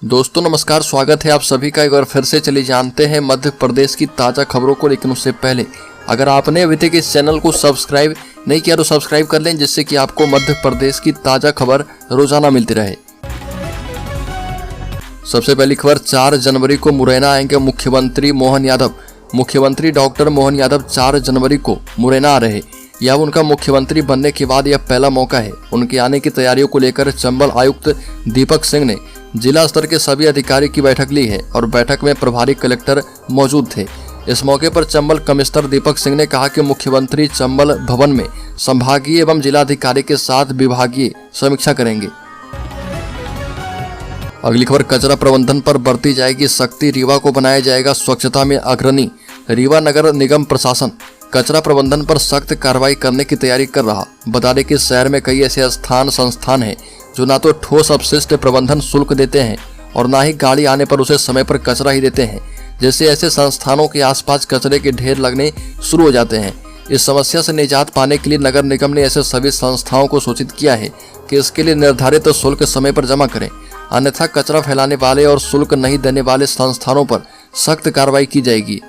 दोस्तों नमस्कार, स्वागत है आप सभी का। एक बार फिर से चलिए जानते हैं मध्य प्रदेश की ताज़ा खबरों को। लेकिन उससे पहले अगर आपने अभी तक इस चैनल को सब्सक्राइब नहीं किया तो सब्सक्राइब कर लें, जिससे कि आपको मध्य प्रदेश की ताज़ा खबर रोजाना मिलती रहे। सबसे पहली खबर, 4 जनवरी को मुरैना आएंगे मुख्यमंत्री मोहन यादव। मुख्यमंत्री डॉक्टर मोहन यादव 4 जनवरी को मुरैना आ रहे। यह उनका मुख्यमंत्री बनने के बाद यह पहला मौका है। उनके आने की तैयारियों को लेकर चंबल आयुक्त दीपक सिंह ने जिला स्तर के सभी अधिकारी की बैठक ली है और बैठक में प्रभारी कलेक्टर मौजूद थे। इस मौके पर चंबल कमिश्नर दीपक सिंह ने कहा कि मुख्यमंत्री चंबल भवन में संभागीय एवं जिलाधिकारी के साथ विभागीय समीक्षा करेंगे। अगली खबर, कचरा प्रबंधन पर बरती जाएगी सख्ती, रीवा को बनाया जाएगा स्वच्छता में अग्रणी। रीवा नगर निगम प्रशासन कचरा प्रबंधन पर सख्त कार्रवाई करने की तैयारी कर रहा। बता दें कि शहर में कई ऐसे संस्थान हैं जो ना तो ठोस अपशिष्ट प्रबंधन शुल्क देते हैं और ना ही गाड़ी आने पर उसे समय पर कचरा ही देते हैं, जिससे ऐसे संस्थानों के आसपास कचरे के ढेर लगने शुरू हो जाते हैं। इस समस्या से निजात पाने के लिए नगर निगम ने ऐसे सभी संस्थाओं को सूचित किया है कि इसके लिए निर्धारित शुल्क समय पर जमा करें, अन्यथा कचरा फैलाने वाले और शुल्क नहीं देने वाले संस्थानों पर सख्त कार्रवाई की जाएगी।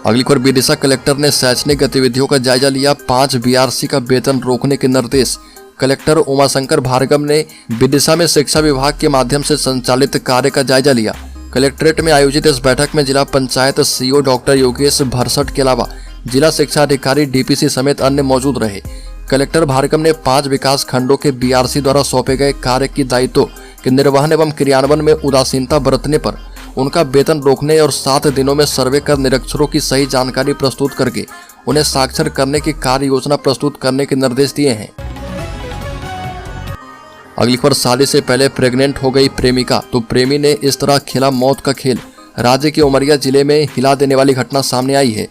अगली खबर, विदिशा कलेक्टर ने शैक्षणिक गतिविधियों का जायजा लिया, 5 बीआरसी का वेतन रोकने के निर्देश। कलेक्टर उमाशंकर भार्गव ने विदिशा में शिक्षा विभाग के माध्यम से संचालित कार्य का जायजा लिया। कलेक्ट्रेट में आयोजित इस बैठक में जिला पंचायत सीईओ डॉक्टर योगेश भरसट के अलावा जिला शिक्षा अधिकारी डीपीसी समेत अन्य मौजूद रहे। कलेक्टर भार्गव ने 5 विकास खंडों के बीआरसी द्वारा सौंपे गए कार्य की दायित्वों के निर्वहन एवं क्रियान्वयन में उदासीनता बरतने पर उनका वेतन रोकने और 7 दिनों में सर्वे कर निरीक्षरों की सही जानकारी प्रस्तुत करके उन्हें साक्षर करने की कार्य योजना प्रस्तुत करने के निर्देश दिए हैं। अगली खबर, शादी से पहले प्रेग्नेंट हो गई प्रेमिका तो प्रेमी ने इस तरह खेला मौत का खेल। राज्य के उमरिया जिले में हिला देने वाली घटना सामने आई है।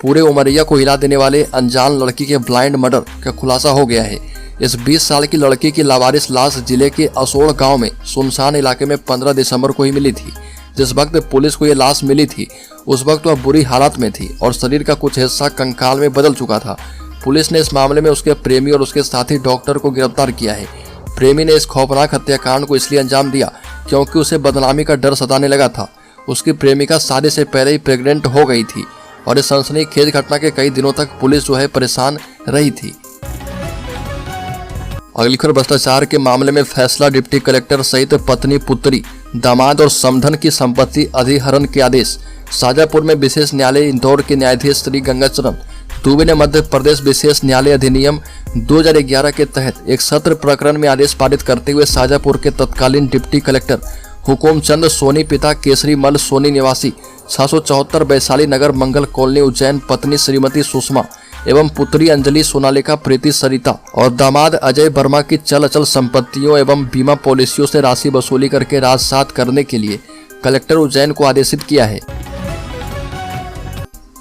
पूरे उमरिया को हिला देने वाले अनजान लड़की के ब्लाइंड मर्डर का खुलासा हो गया है। इस 20 साल की लड़की की लावारिस लाश जिले के असोड़ गांव में सुनसान इलाके में 15 दिसंबर को ही मिली थी। जिस वक्त पुलिस को ये लाश मिली थी उस वक्त वह बुरी हालत में थी और शरीर का कुछ हिस्सा कंकाल में बदल चुका था। पुलिस ने इस मामले में उसके प्रेमी और उसके साथी डॉक्टर को गिरफ्तार किया है। प्रेमी ने इस खौफनाक हत्याकांड को इसलिए अंजाम दिया क्योंकि उसे बदनामी का डर सताने लगा था। उसकी प्रेमिका शादी से पहले ही प्रेग्नेंट हो गई थी और इस सनसनीखेज घटना के कई दिनों तक पुलिस परेशान रही थी। अगली खबर, भ्रष्टाचार के मामले में फैसला, डिप्टी कलेक्टर सहित पत्नी, पुत्री, दामाद और समधन की संपत्ति अधिहरण के आदेश। शाजापुर में विशेष न्यायालय इंदौर के न्यायाधीश श्री गंगाचरण दुबे ने मध्य प्रदेश विशेष न्यायालय अधिनियम 2011 के तहत एक सत्र प्रकरण में आदेश पारित करते हुए शाजापुर के तत्कालीन डिप्टी कलेक्टर हुकुमचंद सोनी, पिता केसरी मल सोनी निवासी 674 वैशाली नगर मंगल कॉलोनी उज्जैन, पत्नी श्रीमती सुषमा एवं पुत्री अंजलि सोनालिका प्रीति सरिता और दामाद अजय वर्मा की चल अचल संपत्तियों एवं बीमा पॉलिसियों से राशि वसूली करके राजसात करने के लिए कलेक्टर उज्जैन को आदेशित किया है।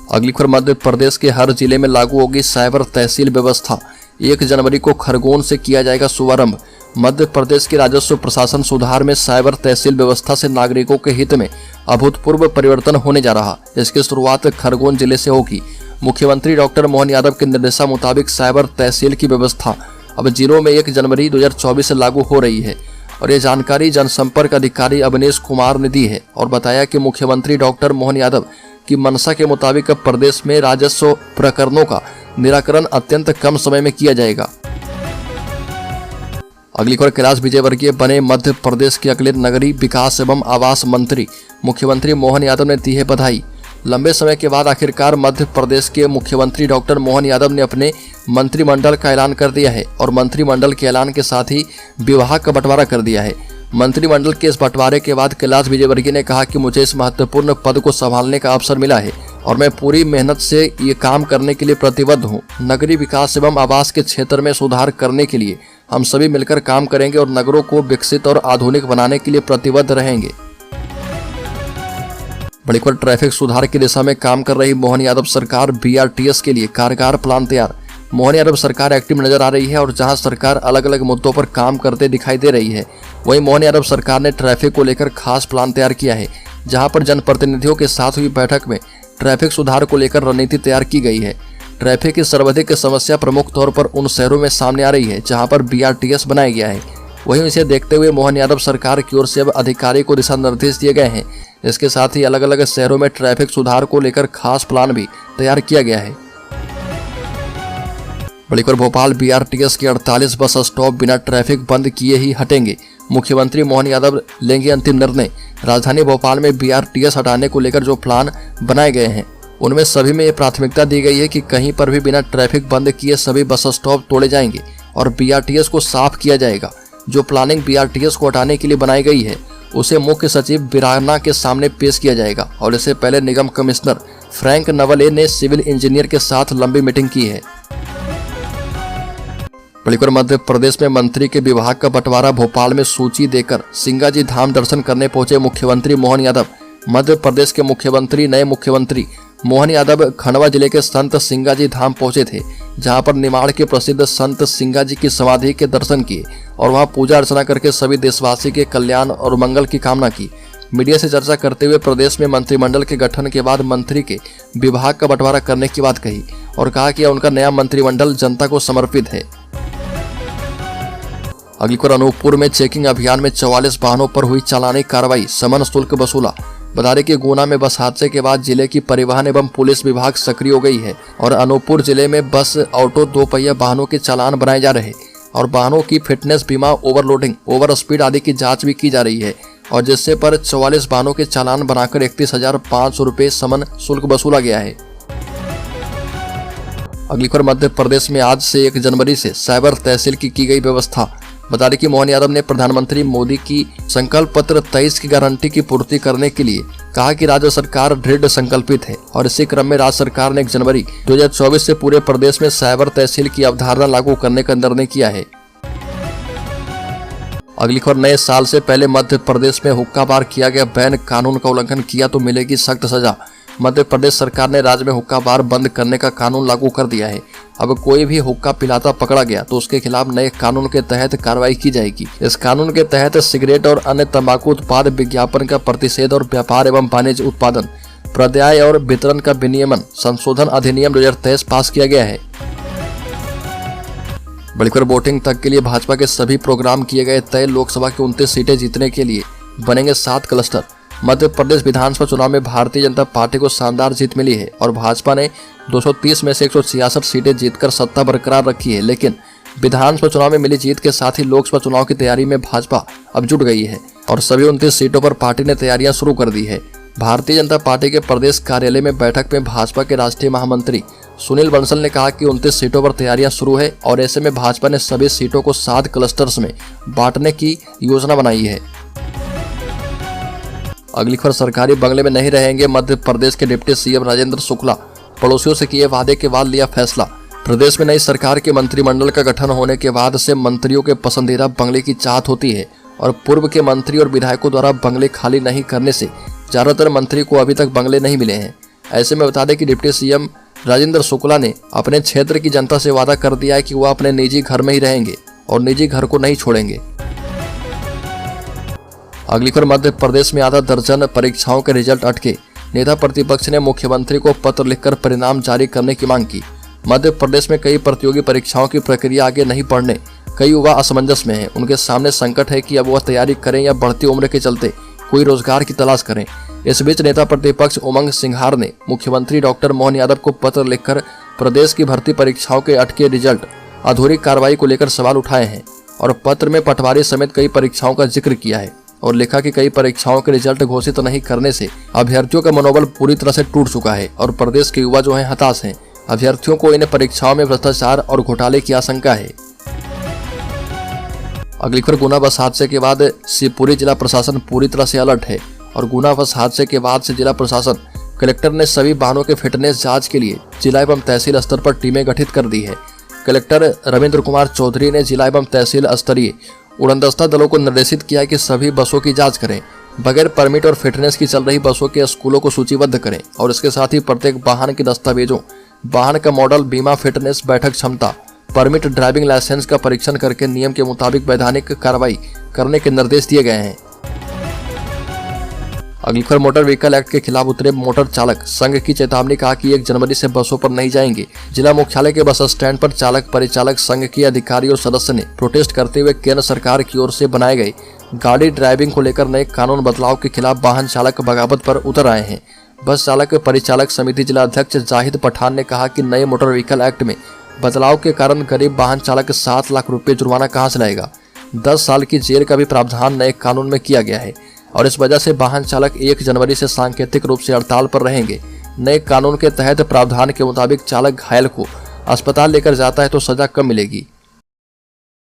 अगली खबर, मध्य प्रदेश के हर जिले में लागू होगी साइबर तहसील व्यवस्था। 1 जनवरी को खरगोन से किया जाएगा शुभारंभ। मध्य प्रदेश के राजस्व प्रशासन सुधार में साइबर तहसील व्यवस्था से नागरिकों के हित में अभूतपूर्व परिवर्तन होने जा रहा। इसकी शुरुआत खरगोन जिले से होगी। मुख्यमंत्री डॉक्टर मोहन यादव के निर्देशा मुताबिक साइबर तहसील की व्यवस्था अब जिलों में 1 जनवरी 2024 से लागू हो रही है और ये जानकारी जनसंपर्क अधिकारी अवनीश कुमार ने दी है और बताया कि मुख्यमंत्री डॉक्टर मोहन यादव की मंशा के मुताबिक अब प्रदेश में राजस्व प्रकरणों का निराकरण अत्यंत कम समय में किया जाएगा। अगली खबर, कैलाश विजयवर्गीय बने मध्य प्रदेश के अगले नगरीय विकास एवं आवास मंत्री। मुख्यमंत्री मोहन यादव ने दी है बधाई। लंबे समय के बाद आखिरकार मध्य प्रदेश के मुख्यमंत्री डॉक्टर मोहन यादव ने अपने मंत्रिमंडल का ऐलान कर दिया है और मंत्रिमंडल के ऐलान के साथ ही विभाग का बंटवारा कर दिया है। मंत्रिमंडल के इस बंटवारे के बाद कैलाश विजयवर्गीय ने कहा कि मुझे इस महत्वपूर्ण पद को संभालने का अवसर मिला है और मैं पूरी मेहनत से ये काम करने के लिए प्रतिबद्ध हूँ। नगरीय विकास एवं आवास के क्षेत्र में सुधार करने के लिए हम सभी मिलकर काम करेंगे और नगरों को विकसित और आधुनिक बनाने के लिए प्रतिबद्ध रहेंगे। बड़ी खबर, ट्रैफिक सुधार की दिशा में काम कर रही मोहन यादव सरकार, बीआरटीएस के लिए कारगर प्लान तैयार। मोहन यादव सरकार एक्टिव नजर आ रही है और जहां सरकार अलग अलग मुद्दों पर काम करते दिखाई दे रही है, वहीं मोहन यादव सरकार ने ट्रैफिक को लेकर खास प्लान तैयार किया है। जहां पर जनप्रतिनिधियों के साथ हुई बैठक में ट्रैफिक सुधार को लेकर रणनीति तैयार की गई है। ट्रैफिक की सर्वाधिक समस्या प्रमुख तौर पर उन शहरों में सामने आ रही है जहां पर बीआरटीएस बनाया गया है। वहीं इसे देखते हुए मोहन यादव सरकार की ओर से अब अधिकारी को दिशा निर्देश दिए गए हैं। इसके साथ ही अलग अलग शहरों में ट्रैफिक सुधार को लेकर खास प्लान भी तैयार किया गया है। बड़ी खबर भोपाल बीआरटीएस के 48 बस स्टॉप बिना ट्रैफिक बंद किए ही हटेंगे। मुख्यमंत्री मोहन यादव लेंगे अंतिम निर्णय। राजधानी भोपाल में बीआरटीएस हटाने को लेकर जो प्लान बनाए गए हैं उनमें सभी में ये प्राथमिकता दी गई है कि कहीं पर भी बिना ट्रैफिक बंद किए सभी बस स्टॉप तोड़े जाएंगे और बीआरटीएस को साफ किया जाएगा। जो प्लानिंग बीआरटीएस को हटाने के लिए बनाई गई है उसे मुख्य सचिव बिराना के सामने पेश किया जाएगा और इससे पहले निगम कमिश्नर फ्रैंक नवले ने सिविल इंजीनियर के साथ लंबी मीटिंग की है। बड़ी मध्य प्रदेश में मंत्री के विभाग का बंटवारा, भोपाल में सूची देकर सिंगाजी धाम दर्शन करने पहुंचे मुख्यमंत्री मोहन यादव। मध्य प्रदेश के नए मुख्यमंत्री मोहन यादव खंडवा जिले के संत सिंगाजी धाम पहुंचे थे, जहां पर निमाड़ के प्रसिद्ध संत सिंगाजी की समाधि के दर्शन किए और वहां पूजा अर्चना करके सभी देशवासी के कल्याण और मंगल की कामना की। मीडिया से चर्चा करते हुए प्रदेश में मंत्रिमंडल के गठन के बाद मंत्री के विभाग का बंटवारा करने की बात कही और कहा कि उनका नया मंत्रिमंडल जनता को समर्पित है। अगली खबर, अनूपपुर में चेकिंग अभियान में 44 वाहनों पर हुई चालानी कार्रवाई, समन शुल्क वसूला। बता दें कि गुना में बस हादसे के बाद जिले की परिवहन एवं पुलिस विभाग सक्रिय हो गई है और अनूपपुर जिले में बस, ऑटो, 2 पहिया वाहनों के चालान बनाए जा रहे और वाहनों की फिटनेस, बीमा, ओवरलोडिंग, ओवर स्पीड आदि की जांच भी की जा रही है और जिससे पर 44 वाहनों के चालान बनाकर 31,500 रुपये समन शुल्क वसूला गया है। अगली खबर, मध्य प्रदेश में आज से 1 जनवरी से साइबर तहसील की गई व्यवस्था। बता दें कि मोहन यादव ने प्रधानमंत्री मोदी की संकल्प पत्र 23 की गारंटी की पूर्ति करने के लिए कहा कि राज्य सरकार दृढ़ संकल्पित है और इसी क्रम में राज्य सरकार ने 1 जनवरी 2024 से पूरे प्रदेश में साइबर तहसील की अवधारणा लागू करने का निर्णय किया है। अगली खबर, नए साल से पहले मध्य प्रदेश में हुक्का बार किया गया बैन, कानून का उल्लंघन किया तो मिलेगी सख्त सजा। मध्य प्रदेश सरकार ने राज्य में हुक्का बार बंद करने का कानून लागू कर दिया है। अब कोई भी हुक्का पिलाता पकड़ा गया तो उसके खिलाफ नए कानून के तहत कार्रवाई की जाएगी। इस कानून के तहत सिगरेट और अन्य तंबाकू उत्पाद विज्ञापन का प्रतिषेध और व्यापार एवं वाणिज्य उत्पादन, प्रदाय और वितरण का विनियमन संशोधन अधिनियम 2023 पास किया गया है। बड़ी खबर, वोटिंग तक के लिए भाजपा के सभी प्रोग्राम किए गए तय। लोकसभा की 29 सीटें जीतने के लिए बनेंगे 7 क्लस्टर। मध्य प्रदेश विधानसभा चुनाव में भारतीय जनता पार्टी को शानदार जीत मिली है और भाजपा ने 230 में से 166 सीटें जीतकर सत्ता बरकरार रखी है। लेकिन विधानसभा चुनाव में मिली जीत के साथ ही लोकसभा चुनाव की तैयारी में भाजपा अब जुट गई है और सभी 29 सीटों पर पार्टी ने तैयारियां शुरू कर दी है। भारतीय जनता पार्टी के प्रदेश कार्यालय में बैठक में भाजपा के राष्ट्रीय महामंत्री सुनील बंसल ने कहा कि 29 सीटों पर तैयारियां शुरू है और ऐसे में भाजपा ने सभी सीटों को 7 क्लस्टर्स में बांटने की योजना बनाई है। अगली खबर, सरकारी बंगले में नहीं रहेंगे मध्य प्रदेश के डिप्टी सीएम राजेंद्र शुक्ला। पड़ोसियों से किए वादे के बाद लिया फैसला। प्रदेश में नई सरकार के मंत्रिमंडल का गठन होने के बाद से मंत्रियों के पसंदीदा बंगले की चाहत होती है और पूर्व के मंत्री और विधायकों द्वारा बंगले खाली नहीं करने से ज्यादातर मंत्री को अभी तक बंगले नहीं मिले हैं। ऐसे में बता दें कि डिप्टी सीएम राजेंद्र शुक्ला ने अपने क्षेत्र की जनता से वादा कर दिया है कि वह अपने निजी घर में ही रहेंगे और निजी घर को नहीं छोड़ेंगे। अगली खबर, मध्य प्रदेश में आधा दर्जन परीक्षाओं के रिजल्ट अटके। नेता प्रतिपक्ष ने मुख्यमंत्री को पत्र लिखकर परिणाम जारी करने की मांग की। मध्य प्रदेश में कई प्रतियोगी परीक्षाओं की प्रक्रिया आगे नहीं बढ़ने कई युवा असमंजस में हैं। उनके सामने संकट है कि अब वह तैयारी करें या बढ़ती उम्र के चलते कोई रोजगार की तलाश करें। इस बीच नेता प्रतिपक्ष उमंग सिंघार ने मुख्यमंत्री डॉक्टर मोहन यादव को पत्र लिखकर प्रदेश की भर्ती परीक्षाओं के अटके रिजल्ट, अधूरी कार्रवाई को लेकर सवाल उठाए हैं और पत्र में पटवारी समेत कई परीक्षाओं का जिक्र किया है और लिखा कि कई परीक्षाओं के रिजल्ट घोषित नहीं करने से अभ्यर्थियों का मनोबल पूरी तरह से टूट चुका है और प्रदेश के युवा जो हैं हताश हैं। अभ्यर्थियों को इन परीक्षाओं में भ्रष्टाचार और घोटाले की आशंका है। अगली खबर, गुना बस हादसे के बाद शिवपुरी जिला प्रशासन पूरी तरह से अलर्ट है और गुना बस हादसे के बाद से जिला प्रशासन कलेक्टर ने सभी वाहनों के फिटनेस जाँच के लिए जिला एवं तहसील स्तर पर टीमें गठित कर दी है। कलेक्टर रविंद्र कुमार चौधरी ने जिला एवं तहसील स्तरीय उड़नदस्ता दलों को निर्देशित किया है कि सभी बसों की जांच करें, बगैर परमिट और फिटनेस की चल रही बसों के स्कूलों को सूचीबद्ध करें और इसके साथ ही प्रत्येक वाहन के दस्तावेजों, वाहन का मॉडल, बीमा, फिटनेस, बैठक क्षमता, परमिट, ड्राइविंग लाइसेंस का परीक्षण करके नियम के मुताबिक वैधानिक कार्रवाई करने के निर्देश दिए गए हैं। अग्निखर मोटर व्हीकल एक्ट के खिलाफ उतरे मोटर चालक संघ की चेतावनी, कहा कि 1 जनवरी से बसों पर नहीं जाएंगे। जिला मुख्यालय के बस स्टैंड पर चालक परिचालक संघ के अधिकारी और सदस्य ने प्रोटेस्ट करते हुए केंद्र सरकार की ओर से बनाए गए गाड़ी ड्राइविंग को लेकर नए कानून बदलाव के खिलाफ वाहन चालक बगावत पर उतर आए हैं। बस चालक परिचालक समिति जिला अध्यक्ष जाहिद पठान ने कहा कि नए मोटर व्हीकल एक्ट में बदलाव के कारण गरीब वाहन चालक 7 लाख रुपए जुर्माना कहां से लाएगा। 10 साल की जेल का भी प्रावधान नए कानून में किया गया है और इस वजह से वाहन चालक 1 जनवरी से सांकेतिक रूप से हड़ताल पर रहेंगे। नए कानून के तहत प्रावधान के मुताबिक चालक घायल को अस्पताल लेकर जाता है तो सजा कम मिलेगी।